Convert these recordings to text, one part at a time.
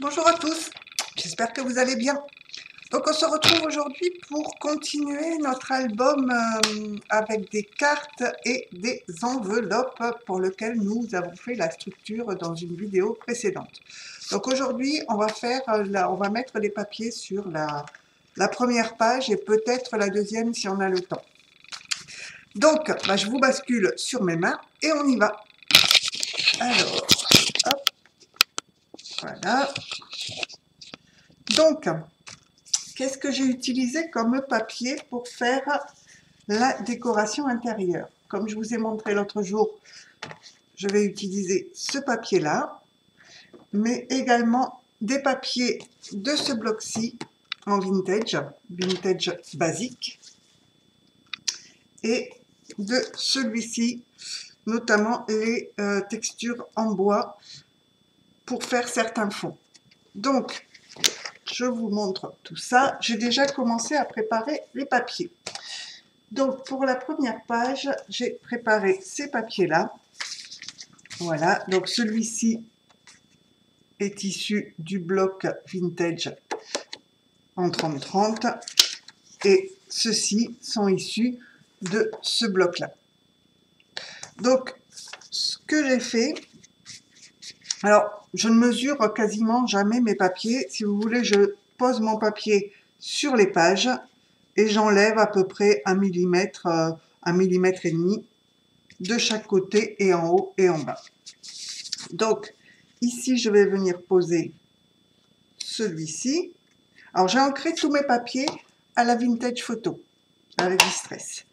Bonjour à tous, j'espère que vous allez bien. Donc on se retrouve aujourd'hui pour continuer notre album avec des cartes et des enveloppes pour lequel nous avons fait la structure dans une vidéo précédente. Donc aujourd'hui on va mettre les papiers sur la première page et peut-être la deuxième si on a le temps. Donc je vous bascule sur mes mains et on y va. Alors, hop, voilà. Donc, qu'est-ce que j'ai utilisé comme papier pour faire la décoration intérieure? Comme je vous ai montré l'autre jour, je vais utiliser ce papier-là, mais également des papiers de ce bloc-ci en vintage basique, et de celui-ci, notamment les textures en bois pour faire certains fonds. Donc, je vous montre tout ça. J'ai déjà commencé à préparer les papiers. Donc, pour la première page, j'ai préparé ces papiers-là. Voilà, donc celui-ci est issu du bloc vintage en 30-30 et ceux-ci sont issus de ce bloc-là. Donc, ce que j'ai fait, alors, je ne mesure quasiment jamais mes papiers. Si vous voulez, je pose mon papier sur les pages et j'enlève à peu près 1 millimètre, 1 millimètre et demi de chaque côté et en haut et en bas. Donc, ici, je vais venir poser celui-ci. Alors, j'ai ancré tous mes papiers à la vintage photo, à la distress.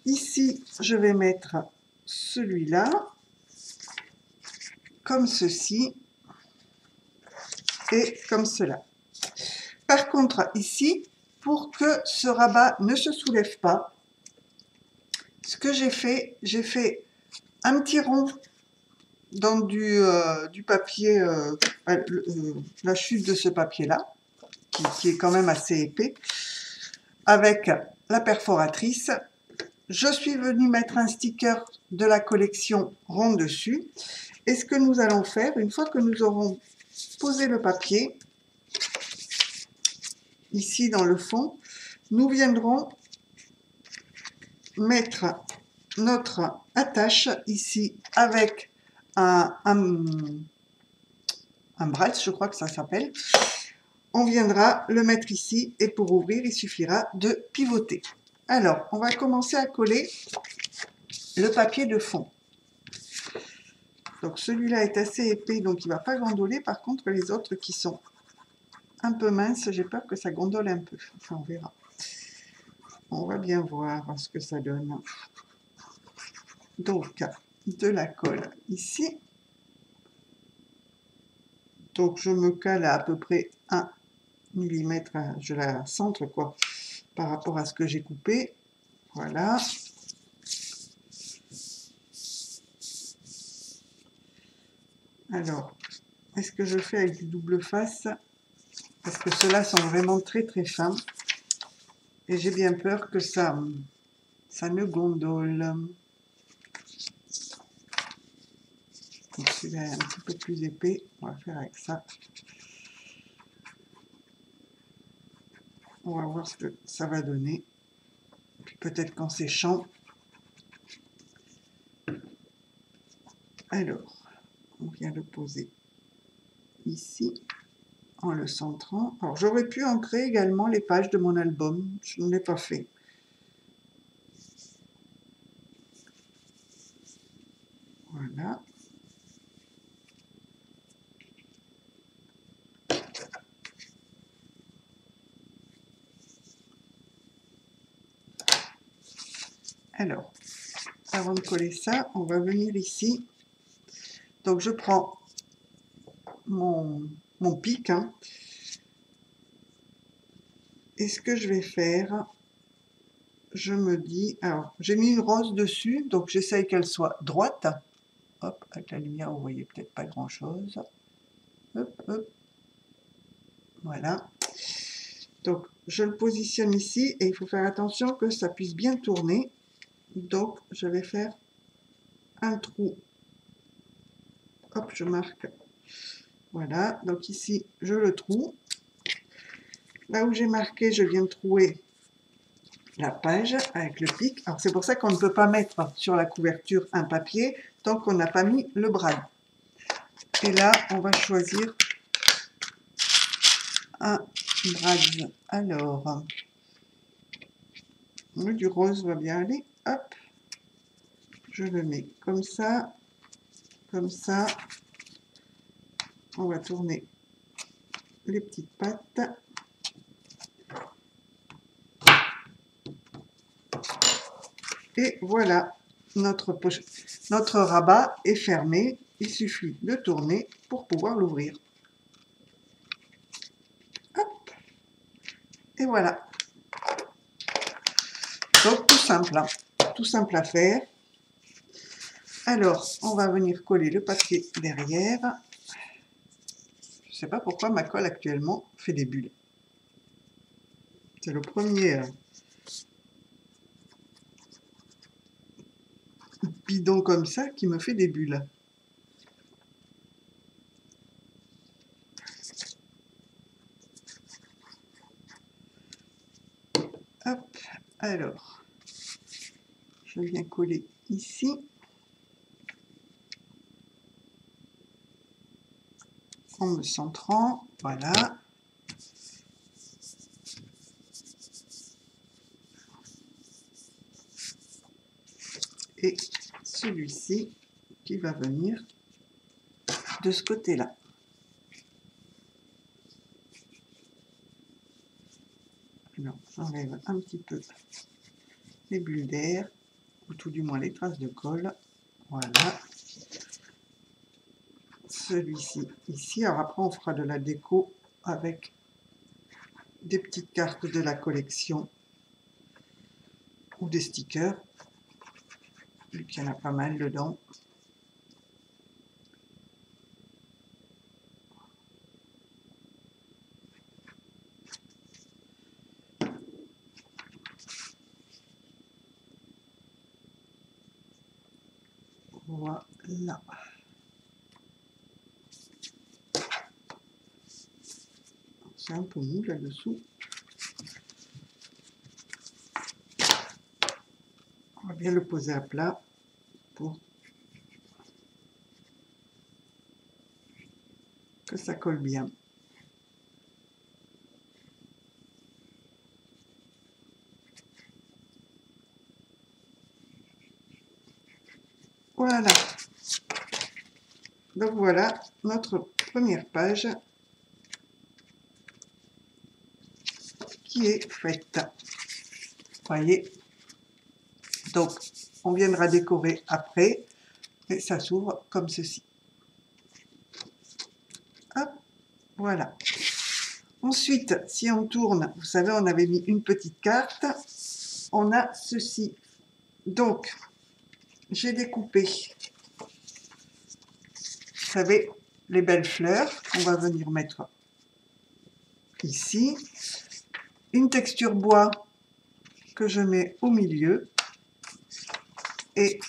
Ici, je vais mettre celui-là, comme ceci, et comme cela. Par contre, ici, pour que ce rabat ne se soulève pas, ce que j'ai fait un petit rond dans du papier, la chute de ce papier-là, qui est quand même assez épais, avec la perforatrice. Je suis venue mettre un sticker de la collection rond dessus. Et ce que nous allons faire, une fois que nous aurons posé le papier, ici dans le fond, nous viendrons mettre notre attache ici avec un brasse, je crois que ça s'appelle. On viendra le mettre ici et pour ouvrir, il suffira de pivoter. Alors, on va commencer à coller le papier de fond. Donc celui-là est assez épais, donc il ne va pas gondoler. Par contre, les autres qui sont un peu minces, j'ai peur que ça gondole un peu. Enfin, on verra. On va bien voir ce que ça donne. Donc, de la colle ici. Donc, je me cale à peu près 1 millimètre, je la centre quoi, par rapport à ce que j'ai coupé. Voilà. Alors, est-ce que je fais avec du double face? Parce que ceux-là sont vraiment très très fins. Et j'ai bien peur que ça ne gondole. Donc celui-là est un petit peu plus épais. On va faire avec ça. On va voir ce que ça va donner. Puis peut-être qu'en séchant. Alors, on vient le poser ici en le centrant. Alors j'aurais pu ancrer également les pages de mon album. Je ne l'ai pas fait. Voilà. Alors, avant de coller ça, on va venir ici. Donc je prends mon pic. Hein, et ce que je vais faire, je me dis, alors j'ai mis une rose dessus, donc j'essaye qu'elle soit droite. Hop, avec la lumière, vous voyez peut-être pas grand-chose. Hop, hop. Voilà. Donc, je le positionne ici et il faut faire attention que ça puisse bien tourner. Donc, je vais faire un trou. Hop, je marque Voilà, donc ici, je le troue. Là où j'ai marqué, je viens de trouer la page avec le pic. Alors, c'est pour ça qu'on ne peut pas mettre sur la couverture un papier tant qu'on n'a pas mis le brad. Et là, on va choisir un brad. Alors, du rose va bien aller. Hop, je le mets comme ça, comme ça. On va tourner les petites pattes. Et voilà, notre rabat est fermé. Il suffit de tourner pour pouvoir l'ouvrir. Hop. Et voilà. Donc tout simple, hein. Tout simple à faire. Alors, on va venir coller le papier derrière. Je ne sais pas pourquoi ma colle actuellement fait des bulles. C'est le premier bidon comme ça qui me fait des bulles. Hop, alors, je viens coller ici. En me centrant, voilà. Et celui-ci qui va venir de ce côté-là. Alors, j'enlève un petit peu les bulles d'air, ou tout du moins les traces de colle. Voilà. Celui-ci ici. Alors après, on fera de la déco avec des petites cartes de la collection ou des stickers, vu qu'il y en a pas mal dedans. Voilà. C'est un peu mou là-dessous. On va bien le poser à plat pour que ça colle bien. Voilà. Donc voilà notre première page qui est faite. Voyez. Donc on viendra décorer après et ça s'ouvre comme ceci. Hop, voilà. Ensuite, si on tourne, vous savez, on avait mis une petite carte. On a ceci. Donc, j'ai découpé, vous savez, les belles fleurs qu'on va venir mettre ici. Une texture bois que je mets au milieu. Et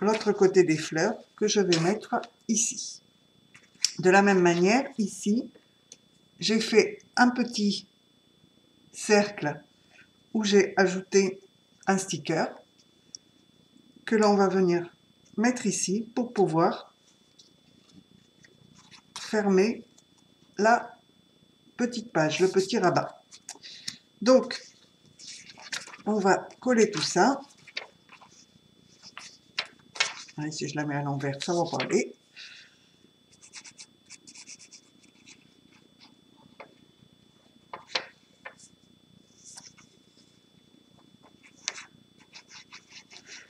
l'autre côté des fleurs que je vais mettre ici. De la même manière, ici, j'ai fait un petit cercle où j'ai ajouté un sticker que l'on va venir mettre ici pour pouvoir fermer la petite page, le petit rabat. Donc, on va coller tout ça. Allez, si je la mets à l'envers, ça va pas aller.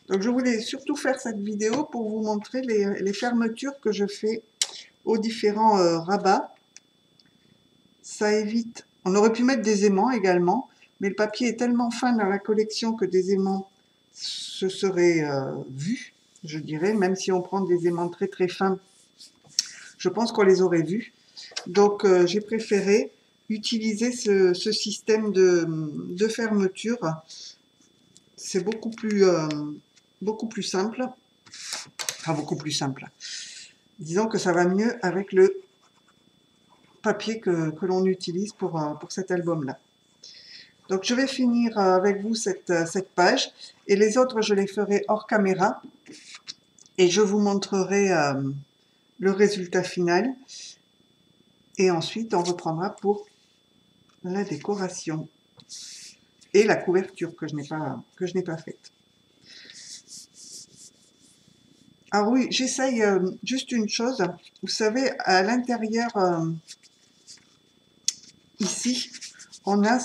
Donc, je voulais surtout faire cette vidéo pour vous montrer les fermetures que je fais aux différents rabats. Ça évite... On aurait pu mettre des aimants également, mais le papier est tellement fin dans la collection que des aimants se seraient vus, je dirais. Même si on prend des aimants très très fins, je pense qu'on les aurait vus. Donc, j'ai préféré utiliser ce système de fermeture. C'est beaucoup plus simple. Enfin, beaucoup plus simple. Disons que ça va mieux avec le papier que l'on utilise pour cet album-là. Donc, je vais finir avec vous cette page et les autres, je les ferai hors caméra et je vous montrerai le résultat final. Et ensuite, on reprendra pour la décoration et la couverture que je n'ai pas faite. Alors oui, j'essaye juste une chose. Vous savez, à l'intérieur, ici, on a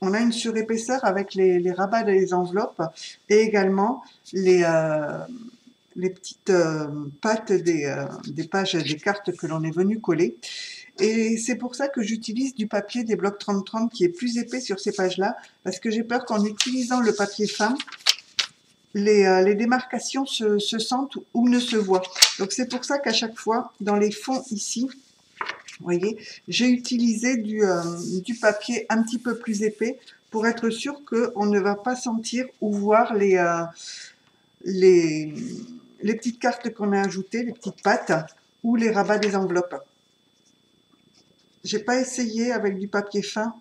une surépaisseur avec les rabats des enveloppes et également les petites pattes des pages des cartes que l'on est venu coller. Et c'est pour ça que j'utilise du papier des blocs 30-30 qui est plus épais sur ces pages-là, parce que j'ai peur qu'en utilisant le papier fin, les démarcations se sentent ou ne se voient. Donc c'est pour ça qu'à chaque fois, dans les fonds ici, vous voyez, j'ai utilisé du papier un petit peu plus épais pour être sûr qu'on ne va pas sentir ou voir les petites cartes qu'on a ajoutées, les petites pattes ou les rabats des enveloppes. J'ai pas essayé avec du papier fin.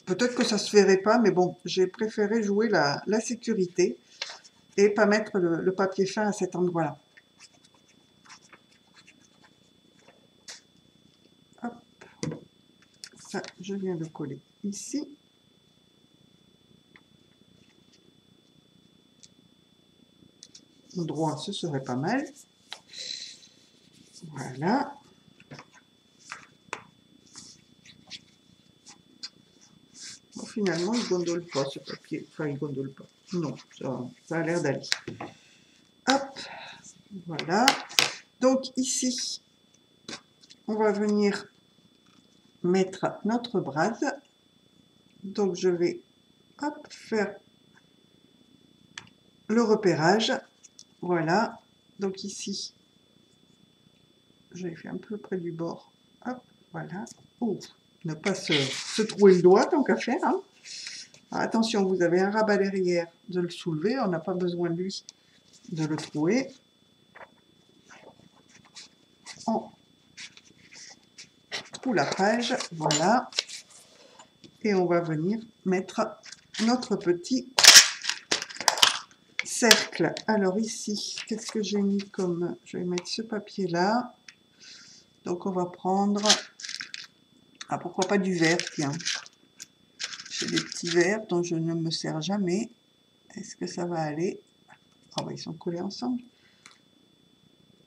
Peut-être que ça se verrait pas, mais bon, j'ai préféré jouer la sécurité et pas mettre le papier fin à cet endroit-là. Hop, ça, je viens de coller ici. Droit, ce serait pas mal. Voilà. Bon, finalement, il ne gondole pas ce papier. Enfin, il ne gondole pas. Non, ça a l'air d'aller. Hop, voilà. Donc ici, on va venir mettre notre brase. Donc je vais hop, faire le repérage. Voilà. Donc ici, je l'ai fait un peu près du bord. Hop, voilà. Oh, ne pas se trouer le doigt tant qu'à faire. Hein. Attention, vous avez un rabat derrière de le soulever. On n'a pas besoin de lui de le trouver. On trouve la page. Voilà. Et on va venir mettre notre petit cercle. Alors ici, qu'est-ce que j'ai mis comme... Je vais mettre ce papier-là. Donc on va prendre... Ah, pourquoi pas du vert, tiens. J'ai des petits verres dont je ne me sers jamais. Est-ce que ça va aller? Ah bah, ils sont collés ensemble.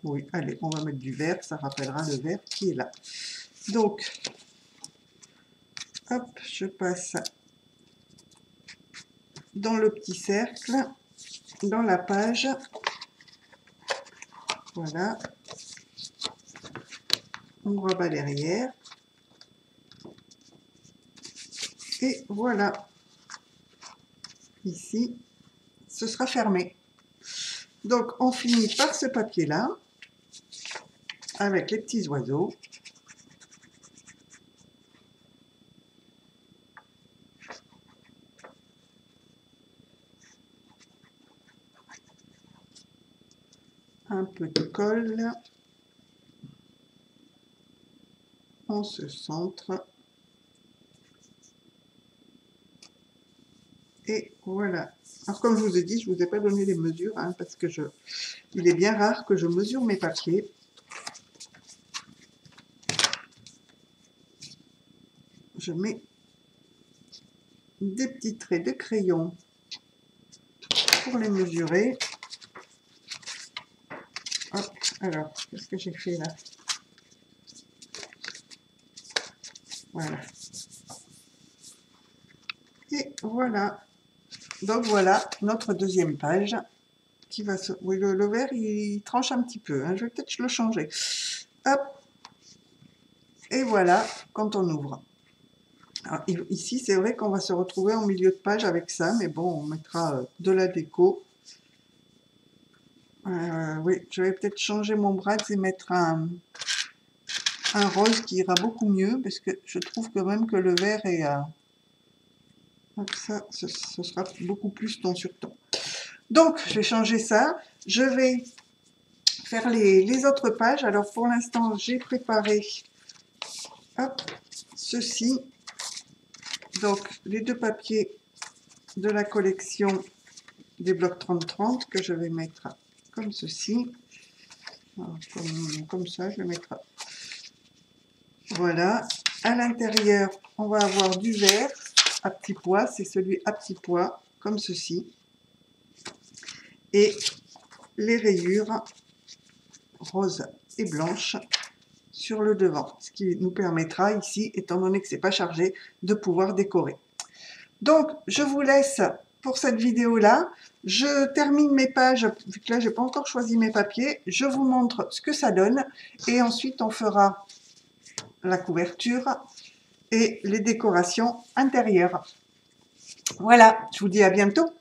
Oui, allez, on va mettre du vert. Ça rappellera le vert qui est là. Donc, hop, je passe dans le petit cercle, dans la page. Voilà. On rabat derrière. Et voilà. Ici, ce sera fermé. Donc, on finit par ce papier-là, avec les petits oiseaux. Un peu de colle. On se centre. Et voilà. Alors comme je vous ai dit, je ne vous ai pas donné les mesures, hein, parce que il est bien rare que je mesure mes papiers. Je mets des petits traits de crayon pour les mesurer. Hop, alors, qu'est-ce que j'ai fait là? Voilà. Et voilà. Donc voilà notre deuxième page qui va se... Oui, le vert, il tranche un petit peu. Hein. Je vais peut-être le changer. Hop. Et voilà, quand on ouvre. Alors, ici, c'est vrai qu'on va se retrouver en milieu de page avec ça, mais bon, on mettra de la déco. Oui, je vais peut-être changer mon bras et mettre un rose qui ira beaucoup mieux, parce que je trouve quand même que le vert est... donc ça, ce sera beaucoup plus ton sur ton. Donc, je vais changer ça. Je vais faire les autres pages. Alors pour l'instant, j'ai préparé hop, ceci. Donc les deux papiers de la collection des blocs 30-30 que je vais mettre comme ceci. Comme ça, je vais mettre. Voilà. À l'intérieur, on va avoir du vert à petits pois. C'est celui à petits pois, comme ceci. Et les rayures roses et blanches sur le devant. Ce qui nous permettra ici, étant donné que c'est pas chargé, de pouvoir décorer. Donc, je vous laisse pour cette vidéo-là. Je termine mes pages, vu que là, j'ai pas encore choisi mes papiers. Je vous montre ce que ça donne. Et ensuite, on fera la couverture et les décorations intérieures. Voilà, je vous dis à bientôt.